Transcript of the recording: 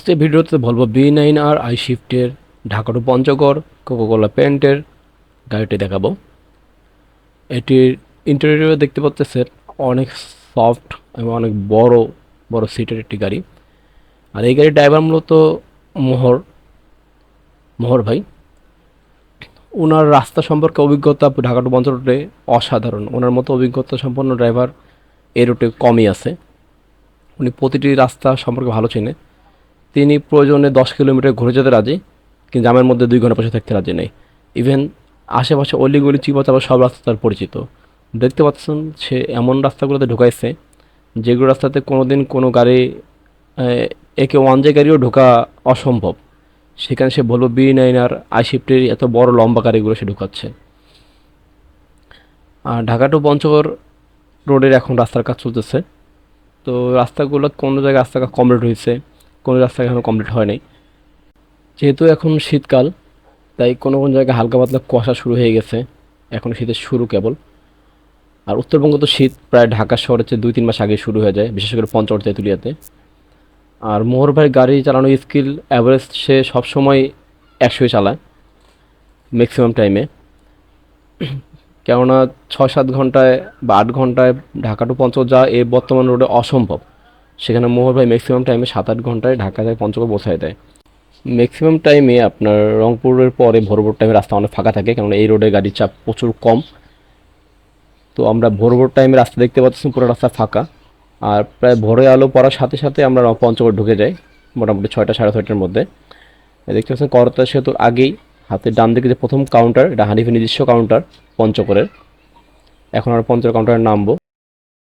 আজকের ভিডিওতে বলবো B9R আইশিফটের ঢাকা টু পঞ্চগড় কোকাকোলা পেন্টের গাড়িটি দেখাবো। এটির ইন্টেরিয়র দেখতে পাচ্ছেন অনেক সফট এবং অনেক বড় বড় সিটের একটি গাড়ি। আর এই গাড়ির ড্রাইভার মূলত মোহর মোহর ভাই। ওনার রাস্তা সম্পর্কে অভিজ্ঞতা ঢাকা টু পঞ্চগড় রুটে অসাধারণ। ওনার মতো অভিজ্ঞতা সম্পন্ন ড্রাইভার এই রুটে কমই আছে। উনি প্রতিটি রাস্তা সম্পর্কে ভালো চেনে। তিনি প্রয়োজনে 10 কিলোমিটার ঘুরে যেতে রাজি, কিন্তু জামের মধ্যে 2 ঘন্টা বসে থাকতে রাজি নেই। ইভেন আশেপাশে অলিগলি চিপাচাপা সব রাস্তা তার পরিচিত। দেখতে পাচ্ছেন সে এমন রাস্তাগুলোতে ঢুকাইছে যেগুলো রাস্তাতে কোনো দিন কোনো গাড়ি একে ওয়ান যে গাড়িও ঢোকা অসম্ভব। সেখানে সে বলবো B9R আইশিফটের এত বড় লম্বা গাড়িগুলো সে ঢুকাচ্ছে। আর ঢাকা টু পঞ্চগড় রোডের এখন রাস্তার কাজ চলতেছে। তো রাস্তাগুলো কোনো জায়গায় রাস্তা কমপ্লিট হয়েছে, কোনো রাস্তা এখনও কমপ্লিট হয় নাই। যেহেতু এখন শীতকাল, তাই কোনো কোনো জায়গায় হালকা পাতলা কুয়াশা শুরু হয়ে গেছে। এখন শীতের শুরু কেবল। আর উত্তরবঙ্গ তো শীত প্রায় ঢাকা শহরের চেয়ে 2-3 মাস আগে শুরু হয়ে যায়, বিশেষ করে পঞ্চগড় তেঁতুলিয়াতে। আর মোহর ভাই গাড়ি চালানোর স্কিল অ্যাভারেজ সে সবসময় 100 চালায় ম্যাক্সিমাম টাইমে। কেননা 6-7 ঘন্টায় বা 8 ঘন্টায় ঢাকা টু পঞ্চগড় যাওয়া এই বর্তমান রোডে অসম্ভব। সেখানে মোহর ভাই ম্যাক্সিমাম টাইমে 7-8 ঘন্টায় ঢাকা যায় পঞ্চগড় পৌঁছায় দেয়। ম্যাক্সিমাম টাইমে আপনার রংপুরের পরে ভোর ভোর টাইমে রাস্তা অনেক ফাঁকা থাকে, কারণ এই রোডে গাড়ির চাপ প্রচুর কম। তো আমরা ভোর ভোর টাইমে রাস্তা দেখতে পাচ্ছি পুরো রাস্তা ফাঁকা। আর প্রায় ভোরে আলো পড়ার সাথে সাথে আমরা পঞ্চগড় ঢুকে যাই মোটামুটি 6টা সাড়ে 6টার মধ্যে। দেখতে পাচ্ছেন করতা সেতুর আগেই হাতের ডান দিকে যে প্রথম কাউন্টার, এটা হানিফের নিজস্ব কাউন্টার পঞ্চগড়ের। এখন আমরা পঞ্চগড় কাউন্টারে নামবো।